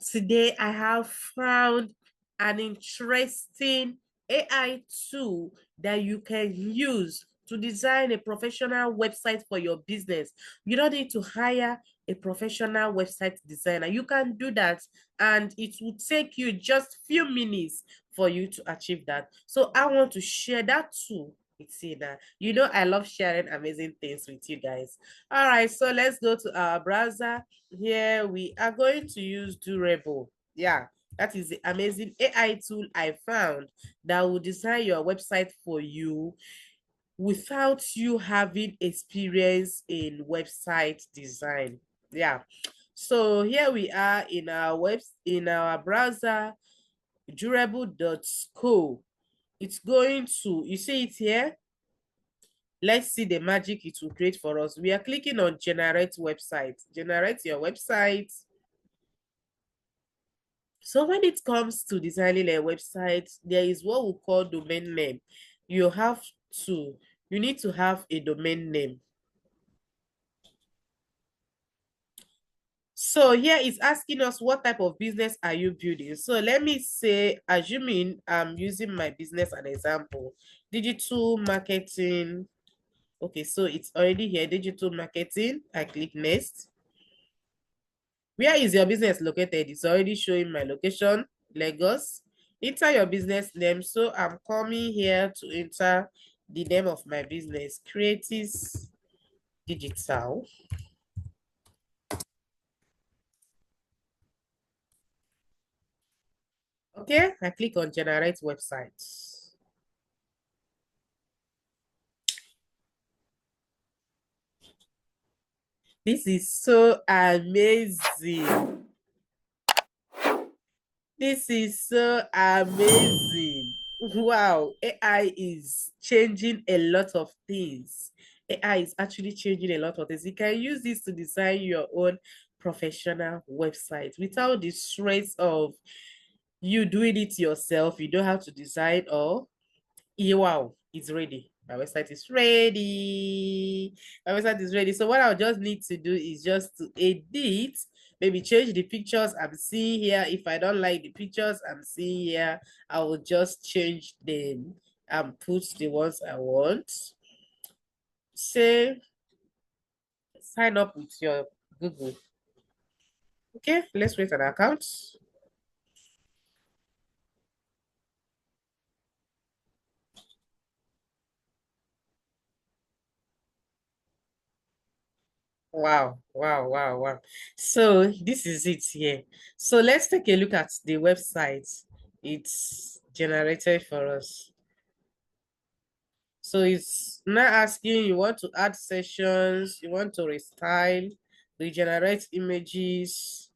Today I have found an interesting AI tool that you can use to design a professional website for your business. You don't need to hire a professional website designer. You can do that, and it will take you just few minutes for you to achieve that. So I want to share that tool with you now. You know I love sharing amazing things with you guys. All right, so let's go to our browser. Here we are going to use Durable. Yeah, that is the amazing AI tool I found that will design your website for you without you having experience in website design. Yeah. So here we are in our browser, durable.co. It's going to, you see it here? Let's see the magic it will create for us. We are clicking on generate website. Generate your website. So when it comes to designing a website, there is what we call domain name. You have to, you need to have a domain name. So here it's asking us what type of business are you building. So let me say, assuming I'm using my business as an example, digital marketing. Okay, so it's already here, digital marketing. I click next. Where is your business located? It's already showing my location, Lagos. Enter your business name. So I'm coming here to enter the name of my business, Creatives Digital. Okay, I click on generate website. This is so amazing. This is so amazing. Wow, AI is changing a lot of things. AI is actually changing a lot of things. You can use this to design your own professional website without the stress of you doing it yourself. You don't have to design or wow, it's ready. My website is ready. My website is ready. So what I'll just need to do is just to edit, maybe change the pictures I'm seeing here. If I don't like the pictures I'm seeing here, I will just change them and put the ones I want. Say, sign up with your Google. Okay, let's create an account. Wow, wow, wow, wow. So this is it here. So let's take a look at the website it's generated for us. So it's now asking you want to add sessions, you want to restyle, regenerate images.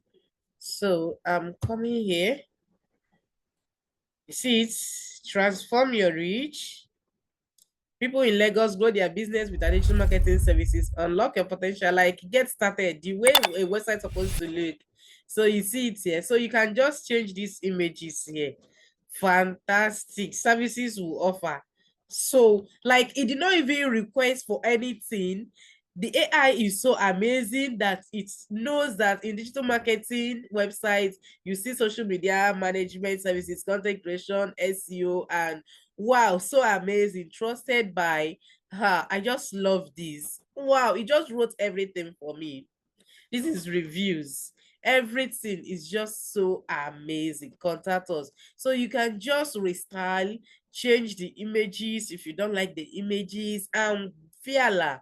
So I'm coming here. You see it's transform your reach. People in Lagos grow their business with additional marketing services. Unlock your potential. Like get started the way a website supposed to look. So you see it here. So you can just change these images here. Fantastic services will offer. So like it did not even request for anything. The AI is so amazing that it knows that in digital marketing websites, you see social media management services, content creation, SEO, and wow, so amazing. Trusted by her. I just love this. Wow, it just wrote everything for me. This is reviews. Everything is just so amazing. Contact us. So you can just restyle, change the images if you don't like the images. And voila,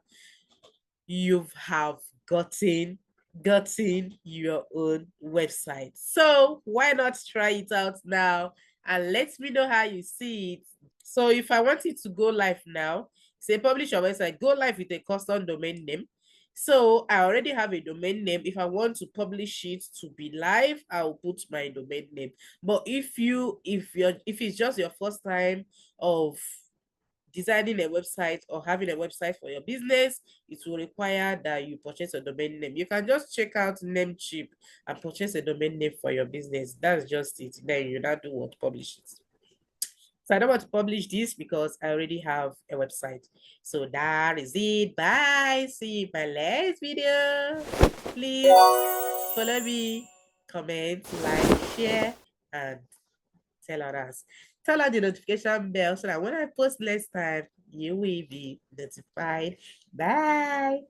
you have gotten your own website. So why not try it out now and let me know how you see it. So if I want it to go live now, say publish your website, go live with a custom domain name. So I already have a domain name. If I want to publish it to be live, I'll put my domain name. But if it's just your first time of designing a website or having a website for your business, it will require that you purchase a domain name. You can just check out Namecheap and purchase a domain name for your business. That's just it. Then you now do what? Publish it. So I don't want to publish this because I already have a website. So that is it. Bye. See you in my next video. Please follow me. comment, like, share, and tell others. Turn on the notification bell so that when I post next time, you will be notified. Bye.